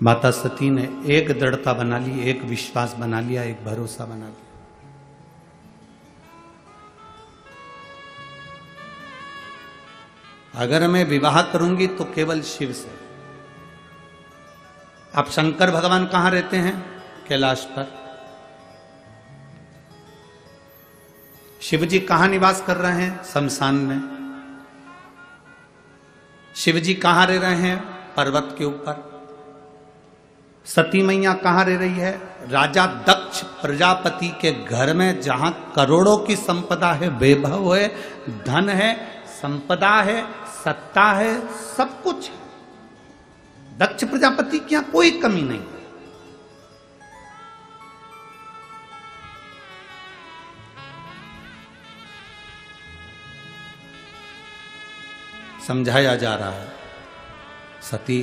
माता सती ने एक दृढ़ता बना ली, एक विश्वास बना लिया, एक भरोसा बना लिया। अगर मैं विवाह करूंगी तो केवल शिव से। अब शंकर भगवान कहां रहते हैं? कैलाश पर। शिव जी कहां निवास कर रहे हैं? शमशान में। शिव जी कहां रह रहे हैं? पर्वत के ऊपर। सती मैया कहां रह रही है? राजा दक्ष प्रजापति के घर में, जहां करोड़ों की संपदा है, वैभव है, धन है, संपदा है, सत्ता है, सब कुछ है। दक्ष प्रजापति की यहां कोई कमी नहीं। समझाया जा रहा है, सती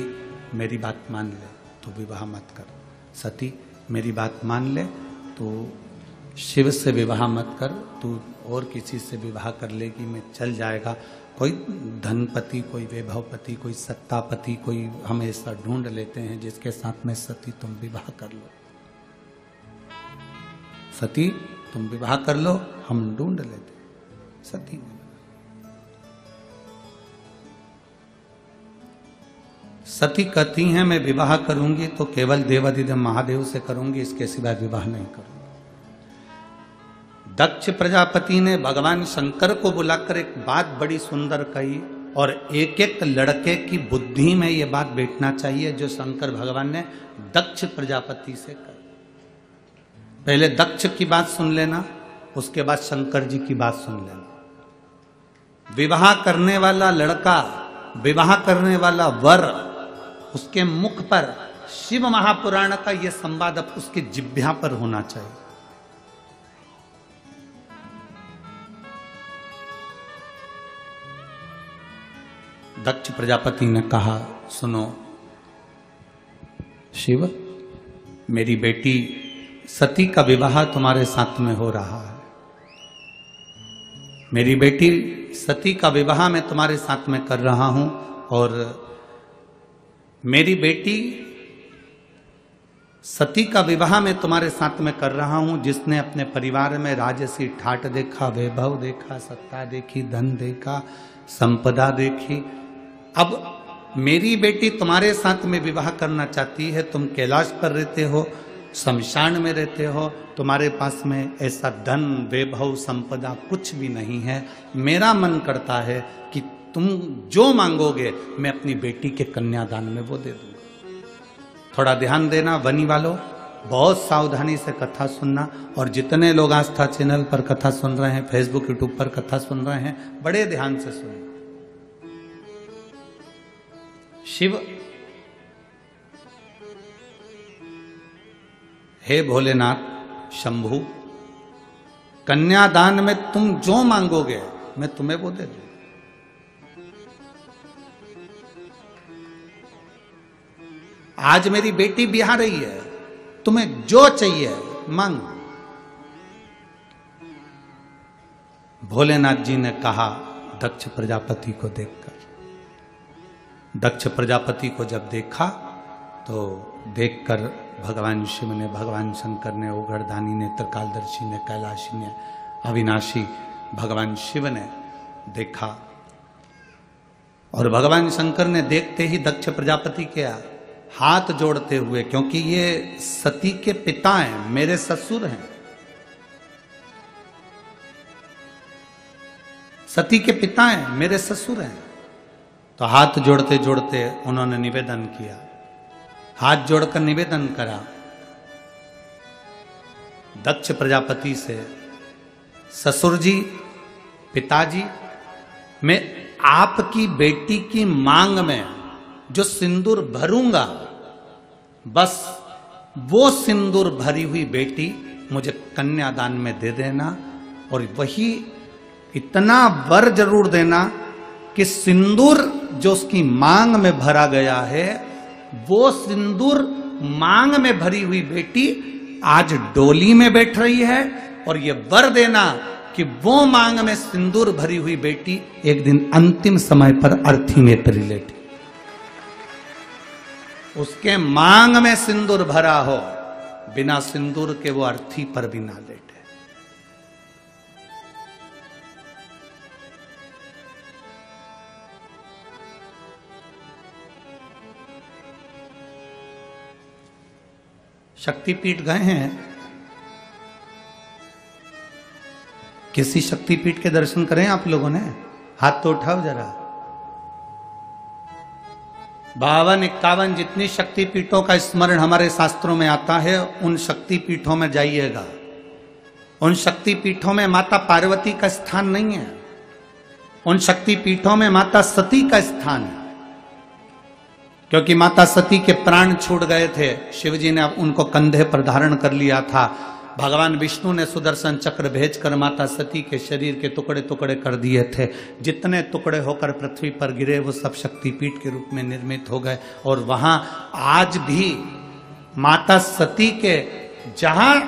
मेरी बात मान ले तो विवाह मत कर। सती मेरी बात मान ले तो शिव से विवाह मत कर, तू और किसी से विवाह कर लेगी मैं चल जाएगा। कोई धनपति, कोई वैभवपति, कोई सत्तापति, कोई हम ऐसा ढूंढ लेते हैं जिसके साथ में सती तुम विवाह कर लो। सती तुम विवाह कर लो, हम ढूंढ लेते। सती सती कहती हैं मैं विवाह करूंगी तो केवल देवाधिदेव महादेव से करूंगी, इसके सिवाय विवाह नहीं करूंगी। दक्ष प्रजापति ने भगवान शंकर को बुलाकर एक बात बड़ी सुंदर कही, और एक एक लड़के की बुद्धि में यह बात बैठना चाहिए जो शंकर भगवान ने दक्ष प्रजापति से कही। पहले दक्ष की बात सुन लेना, उसके बाद शंकर जी की बात सुन लेना। विवाह करने वाला लड़का, विवाह करने वाला वर, उसके मुख पर शिव महापुराण का यह संवाद अब उसकी जिह्वा पर होना चाहिए। दक्ष प्रजापति ने कहा, सुनो शिव, मेरी बेटी सती का विवाह तुम्हारे साथ में हो रहा है। मेरी बेटी सती का विवाह मैं तुम्हारे साथ में कर रहा हूं, और मेरी बेटी सती का विवाह मैं तुम्हारे साथ में कर रहा हूं, जिसने अपने परिवार में राजसी ठाट देखा, वैभव देखा, सत्ता देखी, धन देखा, संपदा देखी। अब मेरी बेटी तुम्हारे साथ में विवाह करना चाहती है। तुम कैलाश पर रहते हो, शमशान में रहते हो, तुम्हारे पास में ऐसा धन, वैभव, संपदा कुछ भी नहीं है। मेरा मन करता है कि तुम जो मांगोगे मैं अपनी बेटी के कन्यादान में वो दे दूंगा। थोड़ा ध्यान देना वनी वालों, बहुत सावधानी से कथा सुनना। और जितने लोग आस्था चैनल पर कथा सुन रहे हैं, फेसबुक यूट्यूब पर कथा सुन रहे हैं, बड़े ध्यान से सुनना। शिव, हे भोलेनाथ शंभु, कन्यादान में तुम जो मांगोगे मैं तुम्हें वो दे दूंगा। आज मेरी बेटी ब्याह रही है, तुम्हें जो चाहिए मांगो। भोलेनाथ जी ने कहा दक्ष प्रजापति को देखकर। दक्ष प्रजापति को जब देखा तो देखकर भगवान शिव ने, भगवान शंकर ने, ओगरदानी ने, त्रिकालदर्शी ने, कैलाशी ने, अविनाशी भगवान शिव ने देखा। और भगवान शंकर ने देखते ही दक्ष प्रजापति के हाथ जोड़ते हुए, क्योंकि ये सती के पिता हैं, मेरे ससुर हैं, सती के पिता हैं, मेरे ससुर हैं, तो हाथ जोड़ते जोड़ते उन्होंने निवेदन किया, हाथ जोड़कर निवेदन करा दक्ष प्रजापति से, ससुर जी, पिताजी, मैं आपकी बेटी की मांग में जो सिंदूर भरूंगा, बस वो सिंदूर भरी हुई बेटी मुझे कन्यादान में दे देना। और वही इतना वर जरूर देना कि सिंदूर जो उसकी मांग में भरा गया है, वो सिंदूर मांग में भरी हुई बेटी आज डोली में बैठ रही है। और ये वर देना कि वो मांग में सिंदूर भरी हुई बेटी एक दिन अंतिम समय पर अर्थी में परिलेटी। उसके मांग में सिंदूर भरा हो, बिना सिंदूर के वो अर्थी पर भी ना लेटे। शक्तिपीठ गए हैं? किसी शक्तिपीठ के दर्शन करें आप लोगों ने? हाथ तो उठाओ जरा। 52-51 जितनी शक्तिपीठों का स्मरण हमारे शास्त्रों में आता है, उन शक्तिपीठों में जाइएगा। उन शक्तिपीठों में माता पार्वती का स्थान नहीं है, उन शक्तिपीठों में माता सती का स्थान है। क्योंकि माता सती के प्राण छूट गए थे, शिवजी ने उनको कंधे पर धारण कर लिया था। भगवान विष्णु ने सुदर्शन चक्र भेजकर माता सती के शरीर के टुकड़े टुकड़े कर दिए थे। जितने टुकड़े होकर पृथ्वी पर गिरे वो सब शक्तिपीठ के रूप में निर्मित हो गए। और वहां आज भी माता सती के जहां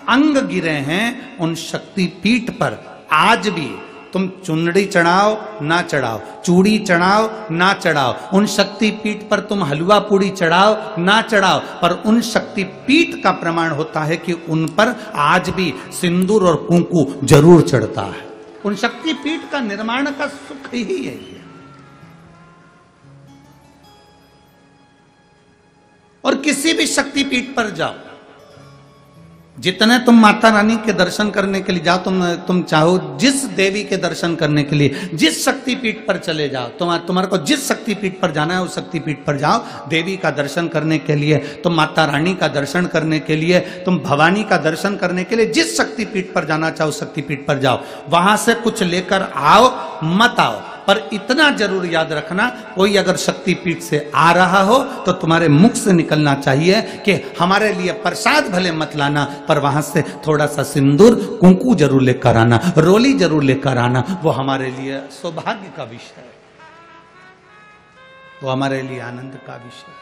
अंग गिरे हैं, उन शक्तिपीठ पर आज भी तुम चुनरी चढ़ाओ ना चढ़ाओ, चूड़ी चढ़ाओ ना चढ़ाओ, उन शक्तिपीठ पर तुम हलवा पूड़ी चढ़ाओ ना चढ़ाओ, पर उन शक्तिपीठ का प्रमाण होता है कि उन पर आज भी सिंदूर और कुंकू जरूर चढ़ता है। उन शक्तिपीठ का निर्माण का सुख ही यही है। और किसी भी शक्तिपीठ पर जाओ, जितने तुम माता रानी के दर्शन करने के लिए जाओ, तुम चाहो जिस देवी के दर्शन करने के लिए जिस शक्तिपीठ पर चले जाओ, तुम्हारे को जिस शक्तिपीठ पर जाना है उस शक्तिपीठ पर जाओ। देवी का दर्शन करने के लिए, तुम माता रानी का दर्शन करने के लिए, तुम भवानी का दर्शन करने के लिए जिस शक्तिपीठ पर जाना चाहो उस शक्तिपीठ पर जाओ। वहां से कुछ लेकर आओ मत आओ, पर इतना जरूर याद रखना, कोई अगर शक्तिपीठ से आ रहा हो तो तुम्हारे मुख से निकलना चाहिए कि हमारे लिए प्रसाद भले मत लाना, पर वहां से थोड़ा सा सिंदूर कुंकू जरूर लेकर आना, रोली जरूर लेकर आना। वो हमारे लिए सौभाग्य का विषय है, वो हमारे लिए आनंद का विषय है।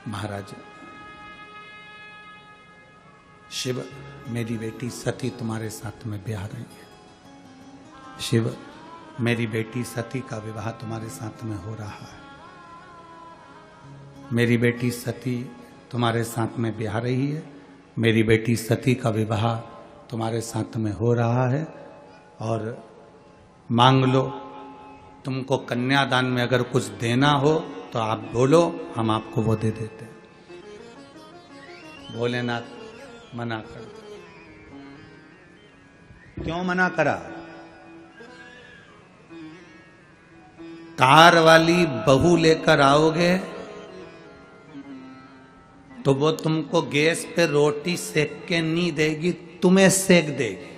महाराज, शिव, मेरी बेटी सती तुम्हारे साथ में ब्याह रही है। शिव, मेरी बेटी सती का विवाह तुम्हारे साथ में हो रहा है। मेरी बेटी सती तुम्हारे साथ में ब्याह रही है। मेरी बेटी सती का विवाह तुम्हारे साथ में हो रहा है। और मांग लो, तुमको कन्यादान में अगर कुछ देना हो तो आप बोलो, हम आपको वो दे देते हैं। भोलेनाथ मना कर दो। क्यों मना करा? कार वाली बहू लेकर आओगे तो वो तुमको गैस पे रोटी सेक के नहीं देगी, तुम्हें सेक देगी।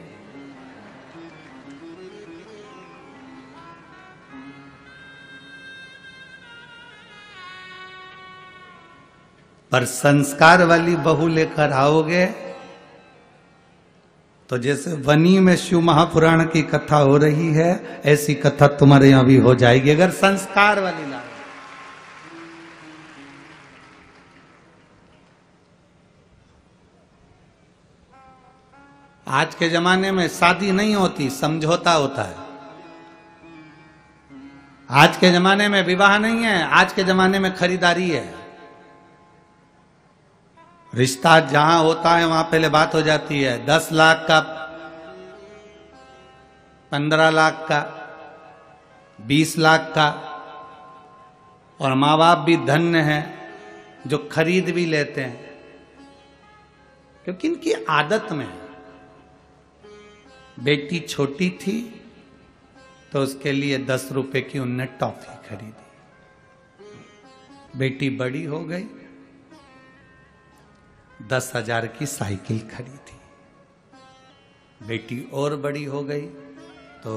पर संस्कार वाली बहू लेकर आओगे तो जैसे वनी में शिव महापुराण की कथा हो रही है, ऐसी कथा तुम्हारे यहां भी हो जाएगी अगर संस्कार वाली लाओ। आज के जमाने में शादी नहीं होती, समझौता होता है। आज के जमाने में विवाह नहीं है, आज के जमाने में खरीदारी है। रिश्ता जहां होता है वहां पहले बात हो जाती है, 10 लाख का, 15 लाख का, 20 लाख का। और माँ बाप भी धन्य हैं जो खरीद भी लेते हैं, क्योंकि इनकी आदत में है। बेटी छोटी थी तो उसके लिए 10 रुपए की उनने टॉफी खरीदी। बेटी बड़ी हो गई, 10,000 की साइकिल खरीदी। बेटी और बड़ी हो गई तो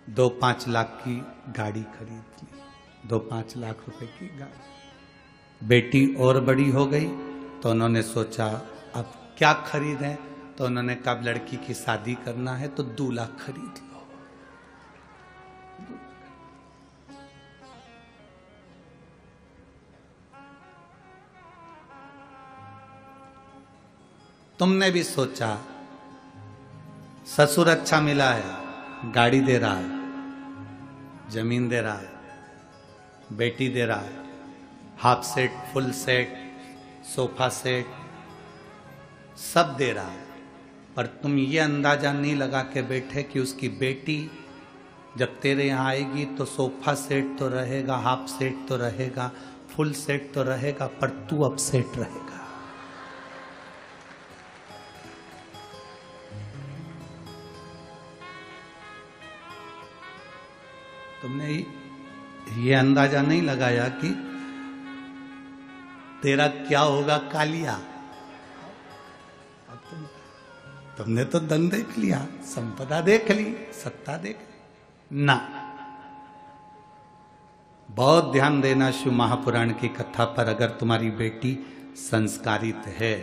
2-5 लाख की गाड़ी खरीद ली, 2-5 लाख रुपए की गाड़ी। बेटी और बड़ी हो गई तो उन्होंने सोचा अब क्या खरीदें, तो उन्होंने कहा लड़की की शादी करना है तो 2 लाख खरीद लो। तुमने भी सोचा ससुर अच्छा मिला है, गाड़ी दे रहा है, जमीन दे रहा है, बेटी दे रहा है, half set, full set, sofa set, सब दे रहा है, पर तुम ये अंदाजा नहीं लगा के बैठे कि उसकी बेटी जब तेरे यहाँ आएगी तो सोफा सेट तो रहेगा, हाफ सेट तो रहेगा, फुल सेट तो रहेगा, पर तू अपसेट रहेगा। तुमने ये अंदाजा नहीं लगाया कि तेरा क्या होगा कालिया। तुमने तो धन देख लिया, संपदा देख ली, सत्ता देख ली ना। बहुत ध्यान देना शिव महापुराण की कथा पर। अगर तुम्हारी बेटी संस्कारित है,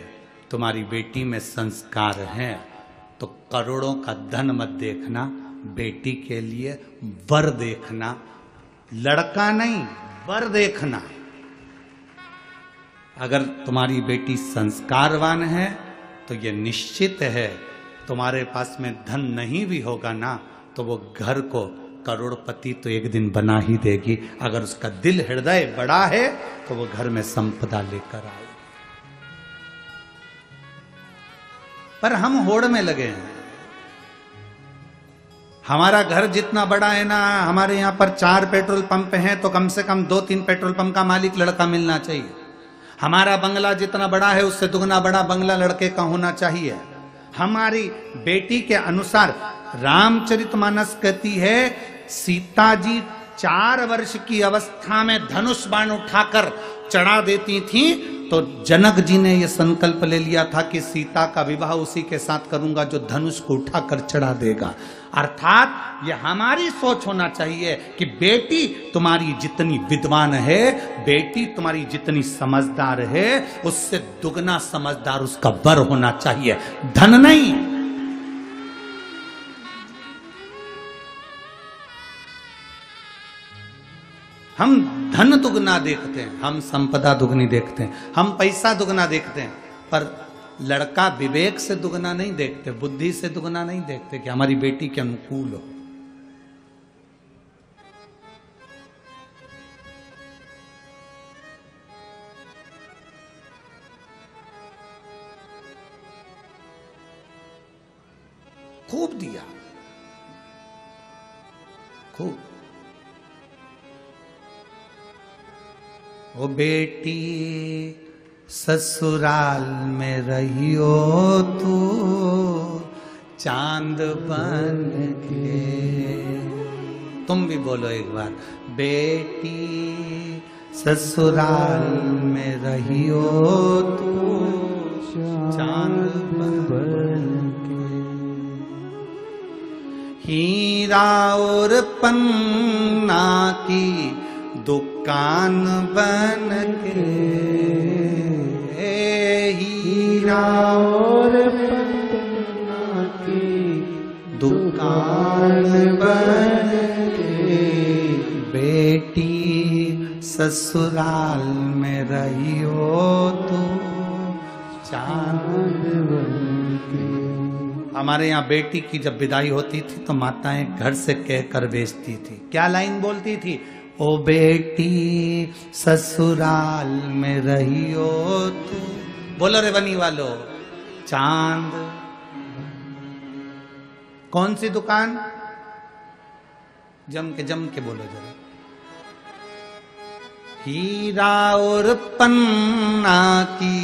तुम्हारी बेटी में संस्कार है, तो करोड़ों का धन मत देखना, बेटी के लिए वर देखना, लड़का नहीं वर देखना। अगर तुम्हारी बेटी संस्कारवान है तो यह निश्चित है तुम्हारे पास में धन नहीं भी होगा ना, तो वो घर को करोड़पति तो एक दिन बना ही देगी। अगर उसका दिल हृदय बड़ा है तो वो घर में संपदा लेकर आए। पर हम होड़ में लगे हैं। हमारा घर जितना बड़ा है ना, हमारे यहां पर 4 पेट्रोल पंप हैं तो कम से कम 2-3 पेट्रोल पंप का मालिक लड़का मिलना चाहिए। हमारा बंगला जितना बड़ा है उससे दुगना बड़ा बंगला लड़के का होना चाहिए। हमारी बेटी के अनुसार रामचरितमानस कहती है सीता जी 4 वर्ष की अवस्था में धनुष बाण उठाकर चढ़ा देती थी, तो जनक जी ने यह संकल्प ले लिया था कि सीता का विवाह उसी के साथ करूंगा जो धनुष को उठाकर चढ़ा देगा। अर्थात यह हमारी सोच होना चाहिए कि बेटी तुम्हारी जितनी विद्वान है, बेटी तुम्हारी जितनी समझदार है, उससे दुगना समझदार उसका वर होना चाहिए, धन नहीं। हम धन दुगना देखते हैं, हम संपदा दुगनी देखते हैं, हम पैसा दुगना देखते हैं, पर लड़का विवेक से दुगना नहीं देखते, बुद्धि से दुगना नहीं देखते कि हमारी बेटी के अनुकूल हो। खूब दिया, खूब। ओ बेटी ससुराल में रहियो तू चांद बन के। तुम भी बोलो एक बार, बेटी ससुराल में रहियो तू चांद बन के। हीरा और पन्ना की दुकान बन के, हीरा और पन्ना की दुकान बन के। बेटी ससुराल में रहियो तो चांद बन के। हमारे यहाँ बेटी की जब विदाई होती थी तो माताएं घर से कहकर भेजती थी, क्या लाइन बोलती थी? ओ बेटी ससुराल में रहियो तू, बोलो रे बनी वालो, चांद। कौन सी दुकान? जम के बोलो जरा। हीरा और पन्ना की